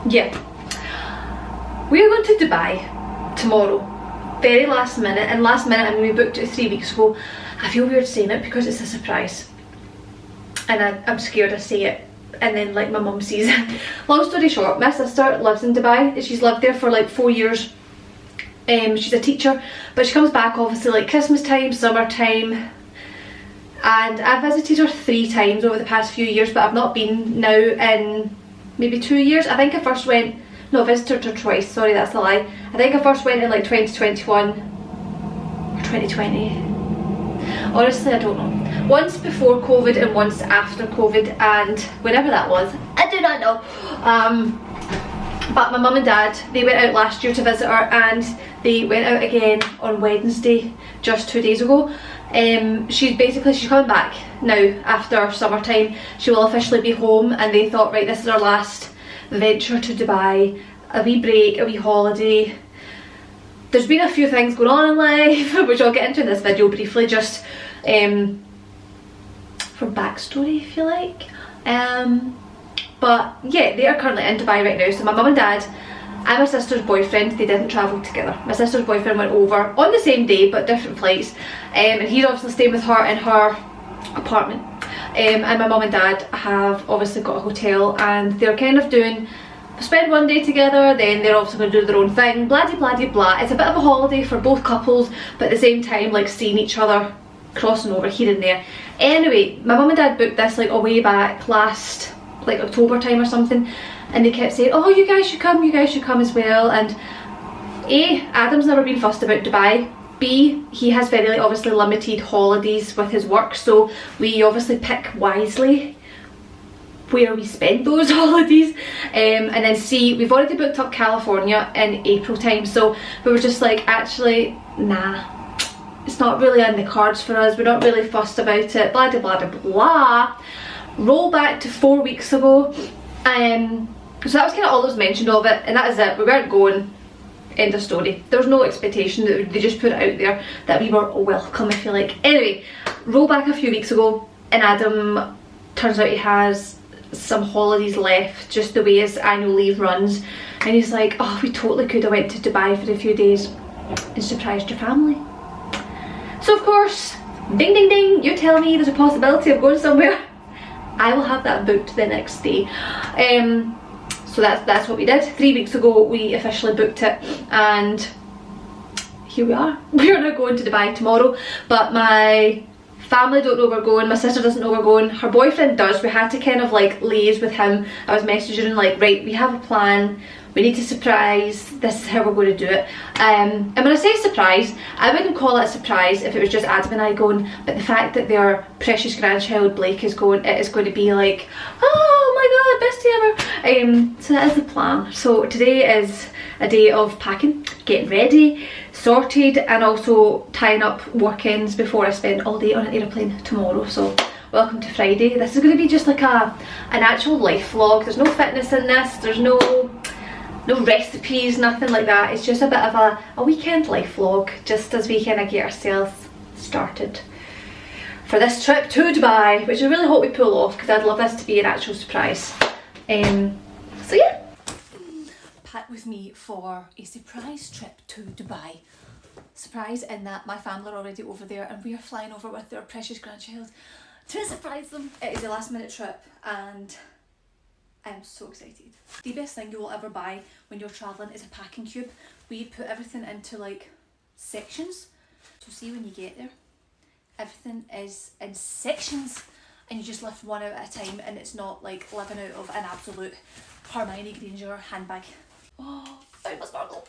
yeah, we're going to Dubai tomorrow. Very last minute, and last minute, I mean, we booked it 3 weeks ago. I feel weird saying it because it's a surprise, and I'm scared to say it and then like my mum sees it. Long story short, my sister lives in Dubai. She's lived there for like 4 years. She's a teacher, but she comes back obviously like Christmas time, summer time, and I've visited her 3 times over the past few years, but I've not been now in maybe 2 years. I think I first went, no, I visited her twice, sorry, that's a lie. I think I first went in like 2021 or 2020. Honestly, I don't know. Once before COVID and once after COVID, and whenever that was, I do not know. But my mum and dad, they went out last year to visit her, and they went out again on Wednesday, just 2 days ago. She's coming back now after summertime. She will officially be home, and they thought, right, this is our last venture to Dubai, a wee break, a wee holiday. There's been a few things going on in life, which I'll get into in this video briefly, just for backstory, if you like. But yeah, they are currently in Dubai right now. So my mum and dad and my sister's boyfriend, they didn't travel together. My sister's boyfriend went over on the same day but different flights, and he's obviously staying with her in her apartment. And my mum and dad have obviously got a hotel, and they're kind of spend one day together, then they're obviously going to do their own thing, blah de blah de blah. It's a bit of a holiday for both couples, but at the same time like seeing each other, crossing over here and there. Anyway, my mum and dad booked this like a way back last like October time or something, and they kept saying, oh, you guys should come as well. And A, Adam's never been fussed about Dubai. B, he has very like obviously limited holidays with his work, so we obviously pick wisely where we spend those holidays. And then C, we've already booked up California in April time, so we were just like, actually, nah, it's not really on the cards for us, we're not really fussed about it, blah de blah de blah. Roll back to 4 weeks ago, so that was kind of all that was mentioned of it, and that is it. We weren't going, end of story. There was no expectation, they just put it out there that we were welcome, if you like. Anyway, roll back a few weeks ago, and Adam, turns out he has some holidays left, just the way his annual leave runs, and he's like, oh, we totally could have went to Dubai for a few days and surprised your family. So of course, ding ding ding, you tell me there's a possibility of going somewhere, I will have that booked the next day. So that's what we did. 3 weeks ago we officially booked it, and here we are. We're now going to Dubai tomorrow, but my family don't know we're going, my sister doesn't know we're going, her boyfriend does. We had to kind of like liaise with him. I was messaging like, right, we have a plan, we need to surprise, this is how we're going to do it. And when I say surprise, I wouldn't call it a surprise if it was just Adam and I going, but the fact that their precious grandchild Blake is going, it is going to be like, oh my god, best day ever. So that is the plan. So today is a day of packing, getting ready, sorted, and also tying up work ends before I spend all day on an aeroplane tomorrow. So welcome to Friday. This is going to be just like an actual life vlog. There's no fitness in this, there's no recipes, nothing like that. It's just a bit of a weekend life vlog, just as we kind of get ourselves started for this trip to Dubai, which I really hope we pull off, because I'd love this to be an actual surprise. So yeah, pack with me for a surprise trip to Dubai. Surprise in that my family are already over there, and we are flying over with their precious grandchild to surprise them. It is a last minute trip, and I'm so excited. The best thing you will ever buy when you're travelling is a packing cube. We put everything into like sections. So see, when you get there, everything is in sections, and you just lift one out at a time, and it's not like living out of an absolute Hermione Granger handbag. Oh, found my sparkle.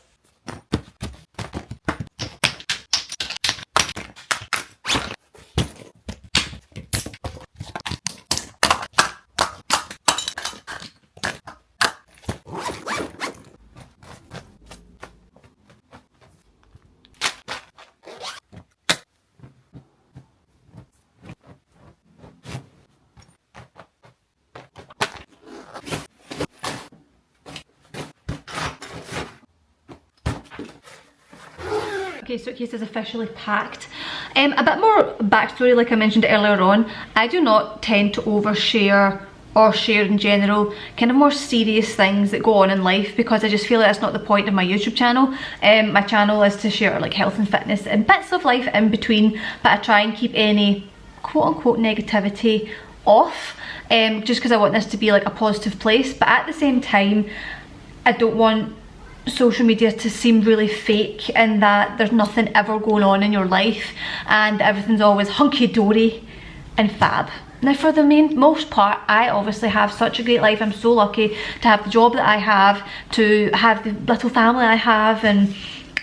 Okay, suitcase is officially packed. A bit more backstory, like I mentioned earlier on, I do not tend to overshare or share in general kind of more serious things that go on in life, because I just feel like that's not the point of my YouTube channel. My channel is to share like health and fitness and bits of life in between, but I try and keep any quote-unquote negativity off, just because I want this to be like a positive place. But at the same time, I don't want social media to seem really fake, and that there's nothing ever going on in your life and everything's always hunky-dory and fab. Now for the most part, I obviously have such a great life. I'm so lucky to have the job that I have, to have the little family I have, and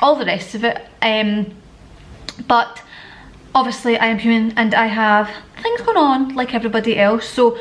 all the rest of it. But obviously I am human and I have things going on like everybody else. So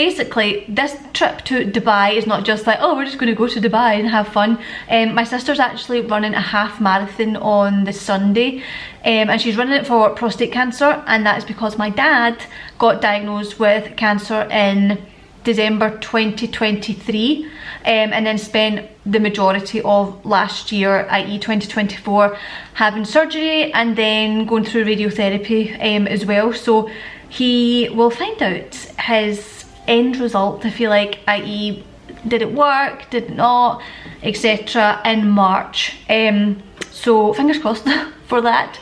basically this trip to Dubai is not just like, oh, we're just going to go to Dubai and have fun. My sister's actually running a half marathon on the Sunday, and she's running it for prostate cancer, and that is because my dad got diagnosed with cancer in December 2023, and then spent the majority of last year, i.e. 2024, having surgery and then going through radiotherapy as well. So he will find out his end result, I feel like, i.e. did it work, did it not, etc. in March. So fingers crossed for that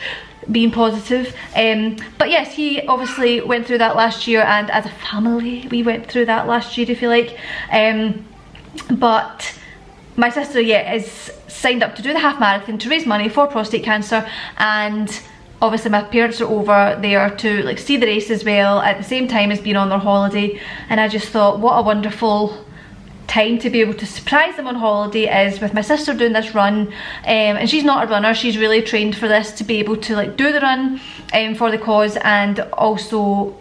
being positive. But yes, he obviously went through that last year, and as a family we went through that last year, I feel like. But my sister, yeah, is signed up to do the half marathon to raise money for prostate cancer, and obviously my parents are over there to like see the race as well at the same time as being on their holiday. And I just thought, what a wonderful time to be able to surprise them on holiday is with my sister doing this run. And she's not a runner, she's really trained for this, to be able to like do the run for the cause, and also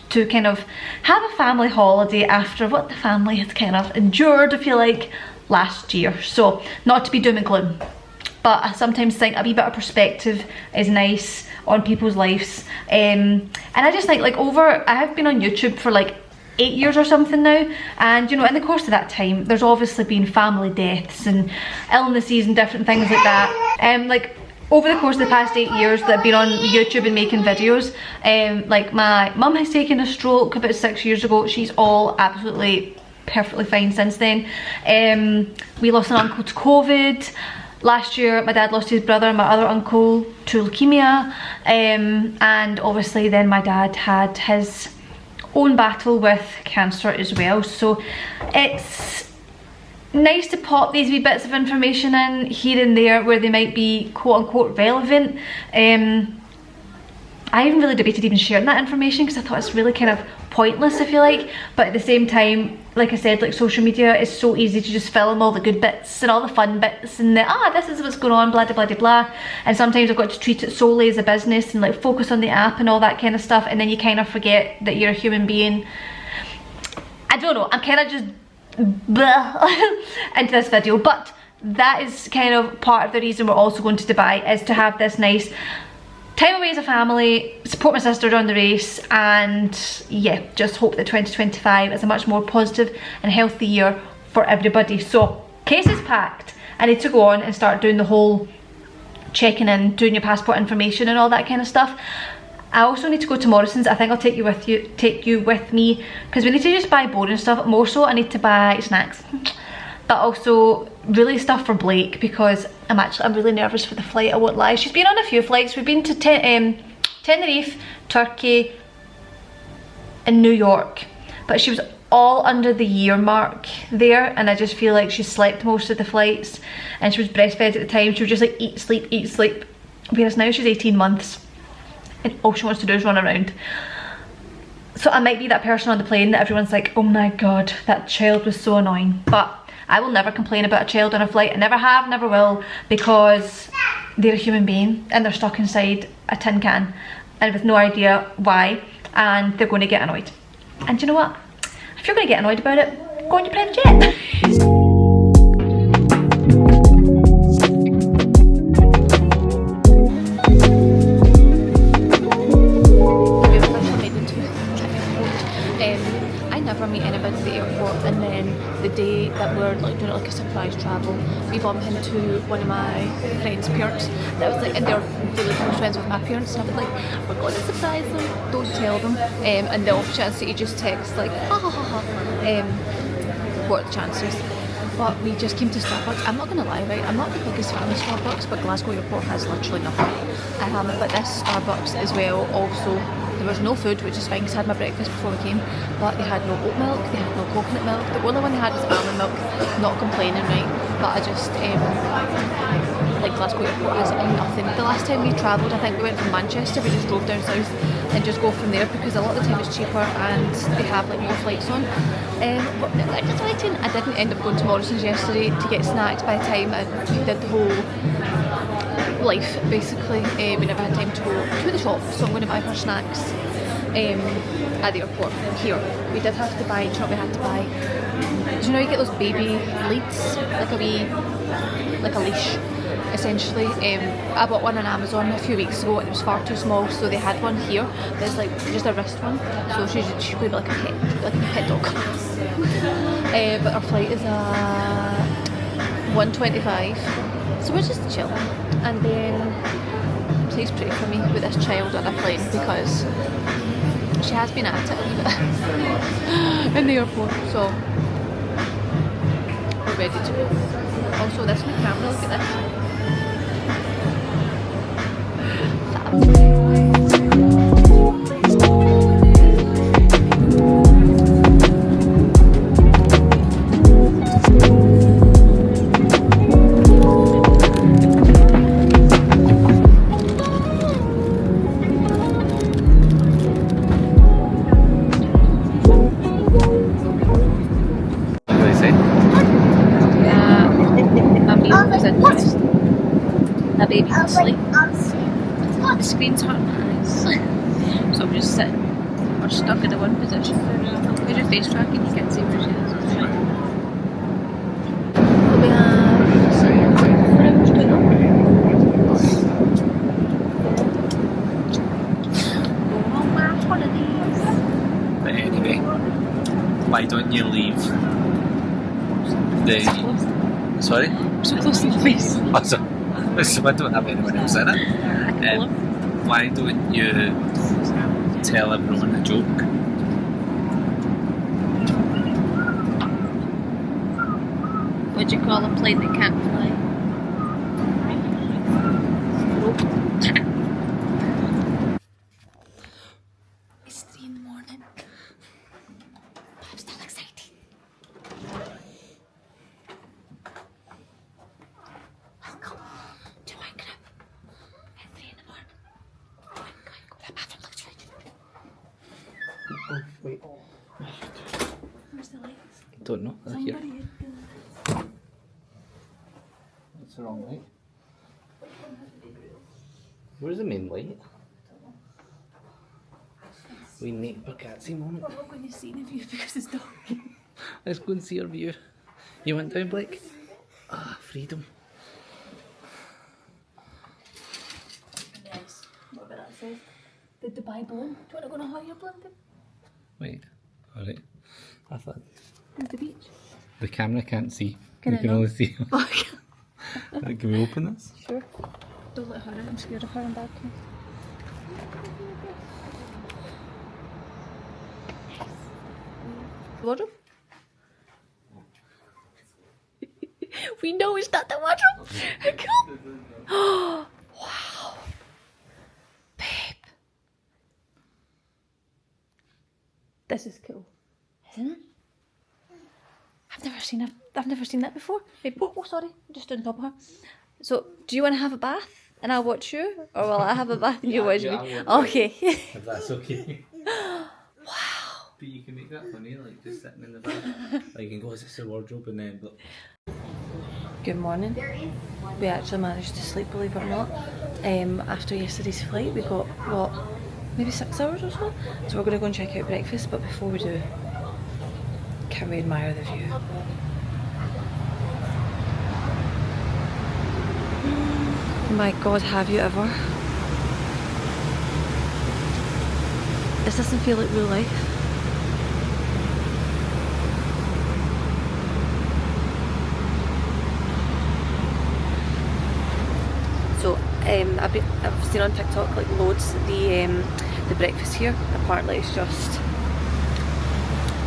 to kind of have a family holiday after what the family has kind of endured, I feel like, last year. So not to be doom and gloom, but I sometimes think a wee bit of perspective is nice on people's lives. And I just think, like, I have been on YouTube for like 8 years or something now, and you know, in the course of that time there's obviously been family deaths and illnesses and different things like that. Like over the course of the past 8 years that I've been on YouTube and making videos, like my mum has taken a stroke about 6 years ago. She's all absolutely perfectly fine since then. We lost an uncle to COVID. Last year my dad lost his brother and my other uncle to leukemia, and obviously then my dad had his own battle with cancer as well. So it's nice to pop these wee bits of information in here and there where they might be quote-unquote relevant. I even really debated even sharing that information because I thought it's really kind of pointless, I feel like. But at the same time, like I said, like social media is so easy to just film all the good bits and all the fun bits and the, this is what's going on, blah blah blah blah. And sometimes I've got to treat it solely as a business and like focus on the app and all that kind of stuff, and then you kind of forget that you're a human being. I don't know, I'm kind of just into this video, but that is kind of part of the reason we're also going to Dubai, is to have this nice time away as a family, support my sister on the race, and yeah, just hope that 2025 is a much more positive and healthy year for everybody. So case is packed. I need to go on and start doing the whole checking in, doing your passport information and all that kind of stuff. I also need to go to Morrison's. I think I'll take you with me, because we need to just buy boring stuff. More so I need to buy snacks, but also really stuff for Blake, because I'm really nervous for the flight, I won't lie. She's been on a few flights. We've been to Tenerife, Turkey and New York, but she was all under the year mark there, and I just feel like she slept most of the flights, and she was breastfed at the time. She would just like eat, sleep, whereas now she's 18 months and all she wants to do is run around. So I might be that person on the plane that everyone's like, oh my god, that child was so annoying. But I will never complain about a child on a flight. I never have, never will, because they're a human being and they're stuck inside a tin can and with no idea why, and they're going to get annoyed. And you know what? If you're going to get annoyed about it, go on your private jet. I never meet anybody at the airport and then the day that we're like doing like a surprise travel, we bump into one of my friends' parents that was like, and they're really close friends with my parents, and I was like, we're going to surprise them, don't tell them. And the off chance that you just text like, ha ha ha ha, what are the chances? But we just came to Starbucks. I'm not gonna lie, right? I'm not the biggest fan of Starbucks, but Glasgow Airport has literally nothing. But this Starbucks as well, also, there was no food, which is fine because I had my breakfast before we came, but they had no oat milk, they had no coconut milk. The only one they had was almond milk. Not complaining, right? But I just, like Glasgow Airport has nothing. The last time we travelled, I think we went from Manchester, we just drove down south and just go from there because a lot of the time it's cheaper and they have like more flights on. But I didn't end up going to Morrison's yesterday to get snacks by the time I did the whole life basically. We never had time to go to the shop, so I'm going to buy her snacks at the airport here. We did have to buy, do you know what we had to buy? Do you know you get those baby leads, like a leash essentially. I bought one on Amazon a few weeks ago and it was far too small, so they had one here that's like just a wrist one, so she could be like a pet dog. But our flight is 1:25, so we're just chilling. And then please pray for me with this child on a plane because she has been at it a little bit in the airport, so we're ready to go. Also, this new camera, look at this. The baby's asleep. The screen's hurt my eyes. So I'm just sitting. We're stuck in the one position. Here's your face tracking, you can't see where she is. We have on my holidays. But anyway, why don't you leave the... Sorry? I'm so close to the face. So I don't have anyone else in it. Why don't you tell everyone a joke? What'd you call a plane that can't fly? It's 3 in the morning. I'm still excited. Welcome to my crib at 3 in the morning. I'm going to go to the bathroom. Look straight. Oh, wait. Where's the lights? Don't know. They're here. Somebody What's the wrong light? Where's the main light? We need a Bugatti moment. We're not going to see the view because it's dark. Let's go and see our view. You went down, Blake? Ah, freedom. Nice. What about that says? The Dubai balloon. Do you want to go on a hot air balloon? Wait. Alright. I thought There's the beach. the camera can't see. Can you it can not? only see. Can we open this? Sure. Don't let her in. I'm scared of her and Dad. Wardrobe? We know it's not the wardrobe. Cool. Wow. Babe. This is cool. Isn't it? I've never seen that before. Babe, oh sorry, I'm just on top of her. So, do you want to have a bath and I'll watch you? Or will I have a bath and you watch me? Okay. If that's okay. Wow. But you can make that funny, like just sitting in the bath. Like you can go, is this the wardrobe? And then, but... Good morning. We actually managed to sleep, believe it or not. After yesterday's flight, we got, what, maybe 6 hours or so? So we're going to go and check out breakfast, but before we do, can we admire the view? My God, have you ever? This doesn't feel like real life. I've seen on TikTok like loads the breakfast here. Apparently it's just,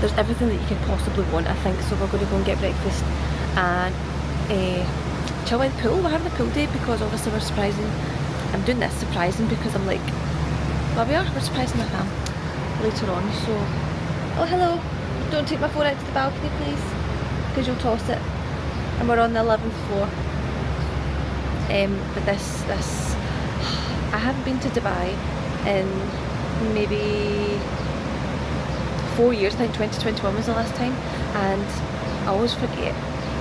there's everything that you could possibly want, I think. So we're going to go and get breakfast and chill by the pool. We're having a pool day because obviously we're surprising. I'm doing this surprising because I'm like, well, we're surprising my fam later on. So, oh hello, don't take my phone out to the balcony please, because you'll toss it. And we're on the 11th floor. But this, I haven't been to Dubai in maybe 4 years. I think 2021 was the last time, and I always forget.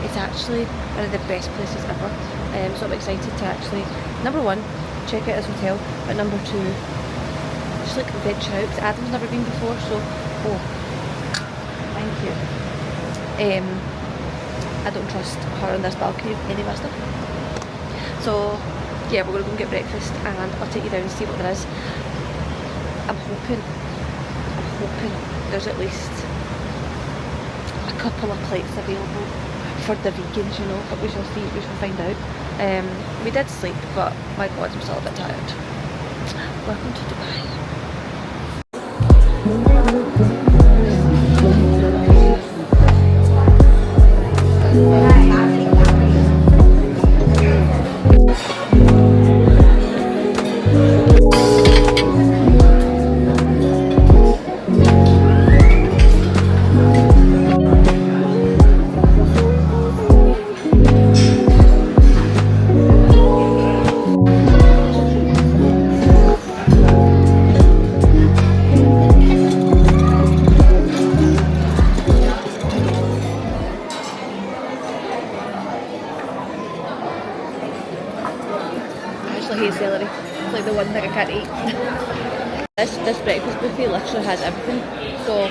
It's actually one of the best places ever. So I'm excited to actually, number one, check out his hotel, but number two, just like venture out, because Adam's never been before. So, oh, thank you. I don't trust her on this balcony with any of my stuff. So yeah, we're gonna go and get breakfast and I'll take you down and see what there is. I'm hoping there's at least a couple of plates available for the vegans, you know, but we shall see, we shall find out. We did sleep, but my god, I'm still a bit tired. Welcome to Dubai. I hate celery. It's like the one thing I can't eat. This breakfast buffet literally has everything. So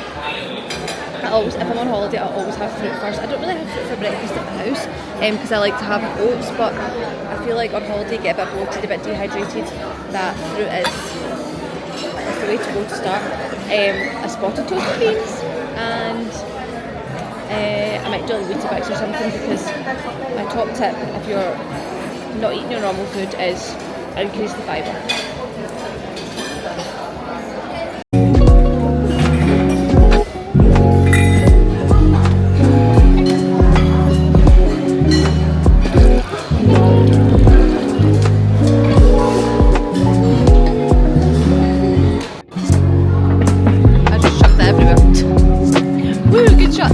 I always, if I'm on holiday, I always have fruit first. I don't really have fruit for breakfast at the house because I like to have oats, but I feel like on holiday you get a bit bloated, a bit dehydrated. That fruit is the way to go to start. I spotted toasted beans and I might do a Weetabix or something, because my top tip if you're not eating your normal food is increase the fibre. I just shot that everywhere. Woo, good shot!